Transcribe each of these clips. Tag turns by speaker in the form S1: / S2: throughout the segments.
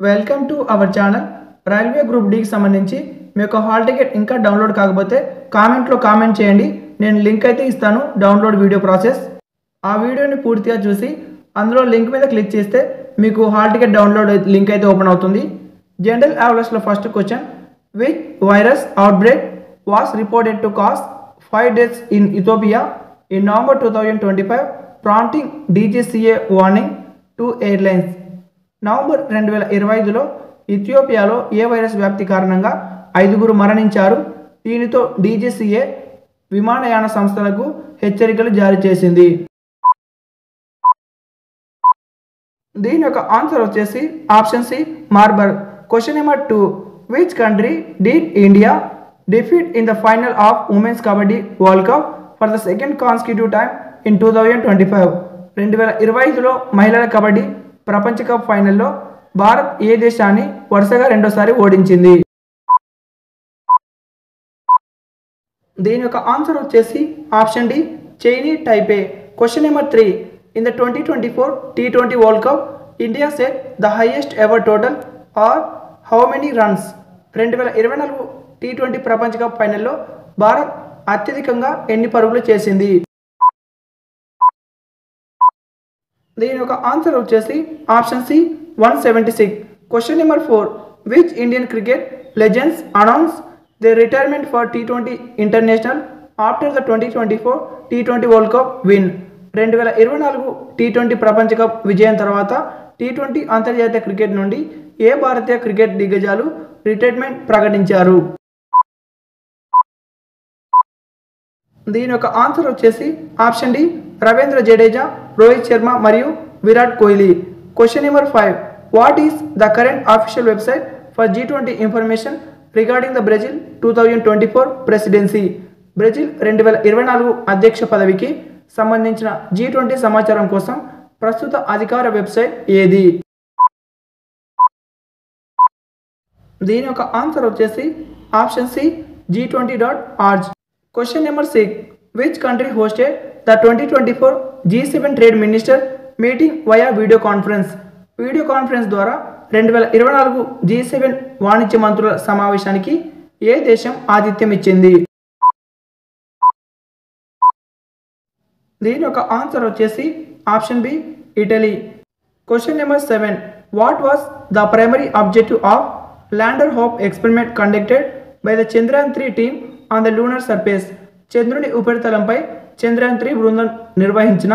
S1: Welcome to our channel. Railway group డీకి సంబంధించి మీకు హాల్ టికెట్ ఇంకా డౌన్లోడ్ కాకపోతే కామెంట్లో కామెంట్ చేయండి. నేను లింక్ అయితే ఇస్తాను డౌన్లోడ్ వీడియో ప్రాసెస్. ఆ వీడియోని పూర్తిగా చూసి అందులో లింక్ మీద క్లిక్ చేస్తే మీకు హాల్ టికెట్ డౌన్లోడ్ లింక్ అయితే ఓపెన్ అవుతుంది. జనరల్ అవేర్నెస్లో first question, which virus outbreak was reported to cause 5 deaths in Ethiopia in November 2025, prompting DGCA warning to airlines. November 2025లో ఇథియోపియాలో ఏ వైరస్ వ్యాప్తి కారణంగా 5 మరణించారు. దీనితో డీజీసీఏ విమానయాన సంస్థలకు హెచ్చరికలు జారీ చేసింది. దీని యొక్క ఆన్సర్ వచ్చేసి option C, Marburg. Question number 2, which country did India defeat in the final of Women's Kabaddi World Cup for the second consecutive time in 2025. 2025లో మహిళల కబడ్డీ ప్రపంచ కప్ ఫైనల్లో భారత్ ఏ దేశాన్ని వరుసగా రెండోసారి ఓడించింది? దీని యొక్క ఆన్సర్ వచ్చేసి option D, Chinese Taipei. Question number 3, in the 2024 T20 world cup India set the highest ever total or how many runs? 2024 T20 ప్రపంచ కప్ ఫైనల్లో భారత్ అత్యధికంగా ఎన్ని పరుగులు చేసింది? దీని యొక్క ఆన్సర్ వచ్చేసి option C, 176. Question number 4, which Indian cricket legends announce the retirement for T20 international after the 2024 T20 world cup win? 2024 T20 ప్రపంచ కప్ విజయం తర్వాత T20 అంతర్జాతీయ క్రికెట్ నుండి ఏ భారతీయ క్రికెట్ దిగ్గజాలు రిటైర్మెంట్ ప్రకటించారు? దీని యొక్క ఆన్సర్ వచ్చేసి ఆప్షన్ డి, రవీంద్ర జడేజా, రోహిత్ శర్మ మరియు Virat Kohli. Question number 5, what is the current official website for G20 information regarding the Brazil 2024 presidency? Brazil 2024 అధ్యక్ష పదవికి సంబంధించిన G20 సమాచారం కోసం ప్రస్తుత అధికార వెబ్సైట్ ఏది? దీని యొక్క ఆన్సర్ వచ్చేసి option C, G20.org. Question number 6, which country hosted the 2024 G7 trade minister meeting via video conference? Video conference ద్వారా 2024 G7 వాణిజ్య మంత్రుల సమావేశానికి ఏ దేశం ఆతిథ్యం ఇచ్చింది? దీని యొక్క ఆన్సర్ వచ్చేసి option B, Italy. Question number 7, what was the primary objective of lander hope experiment conducted by the Chandrayaan 3 team on the lunar surface? చంద్రుని ఉపరితలంపై చంద్రయాన్ 3 బృందం నిర్వహించిన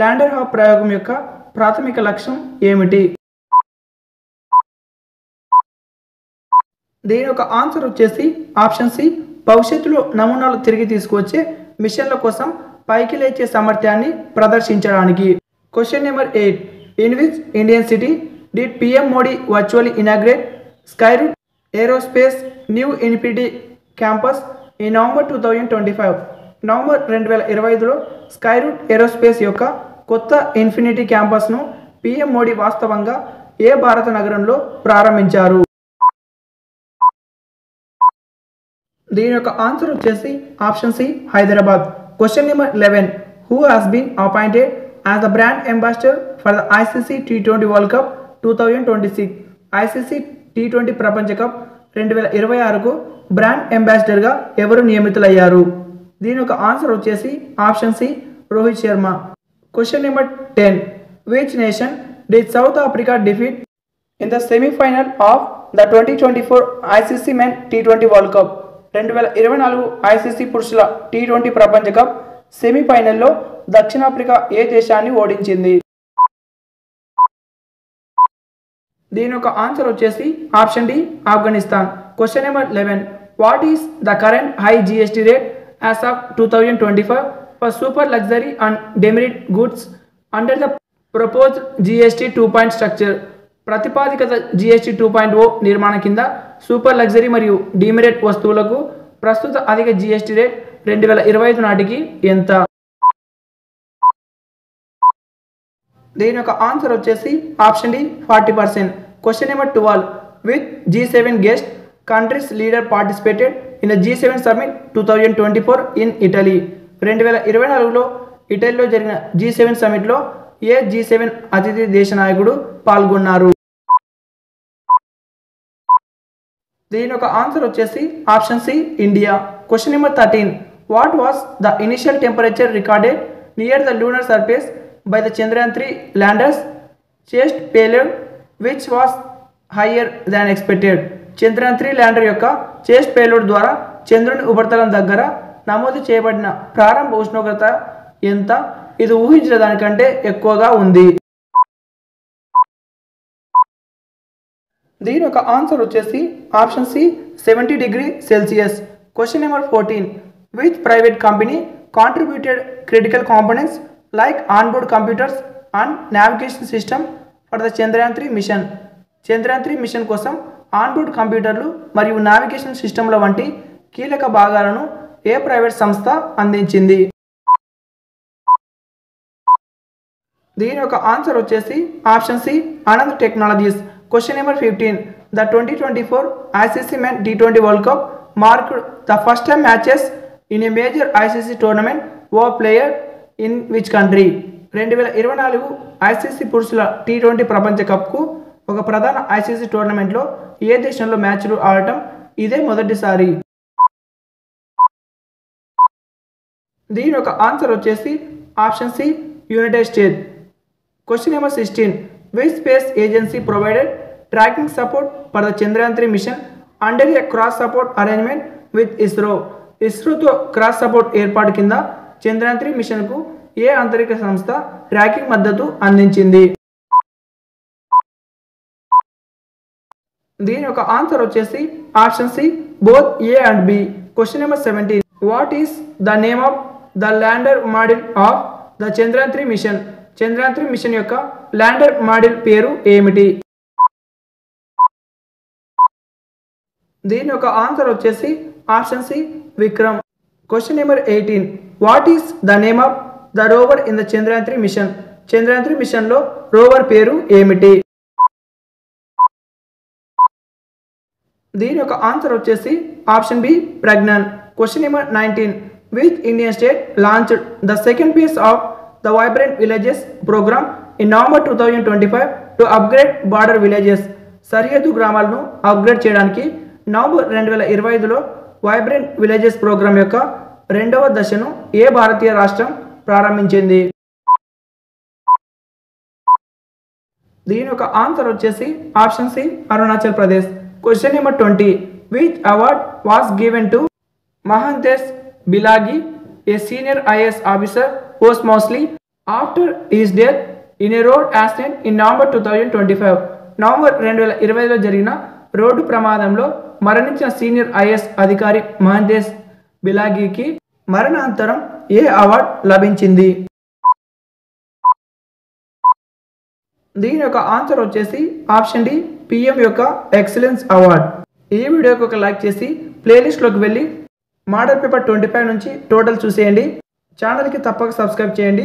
S1: ల్యాండర్ హాప్ ప్రయోగం యొక్క ప్రాథమిక లక్ష్యం ఏమిటి? దీని యొక్క ఆన్సర్ వచ్చేసి ఆప్షన్ సి, భవిష్యత్తులో నమూనాలు తిరిగి తీసుకువచ్చే మిషన్ల కోసం పైకి లేచే సామర్థ్యాన్ని ప్రదర్శించడానికి. Question number 8, in which Indian city did PM Modi virtually inaugurate Skyroot aerospace knew infinity campus ఈ నవంబర్ 2025? నవంబర్ 2025లో స్కైరూట్ ఏరోస్పేస్ యొక్క కొత్త ఇన్ఫినిటీ క్యాంపస్ను PM మోడీ వాస్తవంగా ఏ భారత నగరంలో ప్రారంభించారు? దీని యొక్క ఆన్సర్ వచ్చేసి option C, Hyderabad. Question number 11, who has been appointed as the brand ambassador for the ICC T20 world cup 2026? ICC T20 ప్రపంచ కప్ 2026కు బ్రాండ్ అంబాసిడర్గా ఎవరు నియమితులయ్యారు? దీని యొక్క ఆన్సర్ వచ్చేసి option C, Rohit Sharma. Question number 10, which nation did South Africa defeat in the semifinal of the 2024 ICC men T20 world cup? 2024 ICC పురుషుల T20 ప్రపంచ cup సెమీఫైనల్లో దక్షిణాఫ్రికా ఏ దేశాన్ని ఓడించింది? దీని యొక్క ఆన్సర్ వచ్చేసి option D, Afghanistan. Question number 11, what is the current high GST rate as of 2025 for super luxury and demerit goods under the proposed GST 2 structure? ప్రతిపాదిత GST 2.0 నిర్మాణం కింద సూపర్ లగ్జరీ మరియు డిమెరిట్ వస్తువులకు ప్రస్తుత అధిక GST రేట్ 2025 నాటికి ఎంత? దీని యొక్క ఆన్సర్ వచ్చేసి option D, 40%. Question number 12, with G7 guest countries leader participated in the G7 summit 2024 in Italy? 2024లో ఇటలీలో జరిగిన G7 సమ్మిట్లో ఏ G7 అతిథి దేశ నాయకుడు పాల్గొన్నారు? దీని యొక్క ఆన్సర్ వచ్చేసి option C India. Question number 13. What was the initial temperature recorded near the lunar surface by the Chandrayaan 3 landers ChaSTE payload which was higher than expected. Chandrayaan 3 lander యొక్క చేస్ట్ పేలోడ్ ద్వారా చంద్రుని ఉపరితలం దగ్గర నమోదు చేయబడిన ప్రారంభ ఉష్ణోగ్రత ఎంత? ఇది ఊహించిన దానికంటే ఎక్కువగా ఉంది. దీని యొక్క ఆన్సర్ వచ్చేసి option C 70 degree Celsius. Question number 14. Which private company contributed critical components like onboard computers and navigation system for the Chandrayaan 3 mission. Chandrayaan 3 mission కోసం ఆన్బోర్డ్ కంప్యూటర్లు మరియు నావిగేషన్ సిస్టమ్ల వంటి కీలక భాగాలను ఏ ప్రైవేట్ సంస్థ అందించింది? దీని యొక్క ఆన్సర్ వచ్చేసి option C Anand technologies. Question number 15. The 2024 ICC Men T20 World Cup marked the first time matches in a major ICC tournament were played in which country? 2024 ICC పురుషుల T20 ప్రపంచ కప్కు ఒక ప్రధాన ICC టోర్నమెంట్లో ఏ దేశంలో మ్యాచ్లు ఆడటం ఇదే మొదటిసారి. దీని యొక్క ఆన్సర్ వచ్చేసి option C United States. Question number 16. Which space agency provided tracking support for the Chandrayaan 3 mission under a cross support arrangement with ISRO. ఇస్రోతో క్రాస్ సపోర్ట్ ఏర్పాటు కింద చంద్రయాన్ 3 మిషన్కు ఏ అంతరిక్ష సంస్థ ట్రాకింగ్ మద్దతు అందించింది? దీని యొక్క ఆన్సర్ వచ్చేసి option C both A and B. Question number 17. What is the name of the lander module of the Chandrayaan 3 mission. Chandrayaan 3 మిషన్ యొక్క ల్యాండర్ మాడ్యూల్ పేరు ఏమిటి? దీని యొక్క ఆన్సర్ వచ్చేసి option C Vikram. Question number 18. What is the name of the rover in the Chandrayaan 3 mission. Chandrayaan 3 మిషన్లో rover పేరు ఏమిటి? దీని యొక్క ఆన్సర్ వచ్చేసి option B Pragyan. Question number 19. Which Indian state launched the second phase of the vibrant villages programme in November 2025 to upgrade border villages. సరిహద్దు గ్రామాలను upgrade చేయడానికి November 2025లో వైబ్రెంట్ విలేజెస్ ప్రోగ్రామ్ యొక్క రెండవ దశను ఏ భారతీయ రాష్ట్రం ప్రారంభించింది? దీని యొక్క ఆన్సర్ వచ్చేసి option C Arunachal Pradesh. Question number 20. Which award was given to Mahantesh Bilagi, a senior IAS officer posthumously after his death in a road accident in November 2025. November 2025లో జరిగిన రోడ్డు ప్రమాదంలో మరణించిన సీనియర్ IAS అధికారి మహంతేష్ బిలాగికి మరణాంతరం ఏ అవార్డు లభించింది? దీని యొక్క ఆన్సర్ వచ్చేసి ఆప్షన్ డి PM యొక్క excellence award. ఈ వీడియోకి ఒక లైక్ చేసి ప్లేలిస్ట్లోకి వెళ్ళి మోడల్ పేపర్ 25 నుంచి టోటల్ చూసేయండి. ఛానల్కి తప్పక సబ్స్క్రైబ్ చేయండి.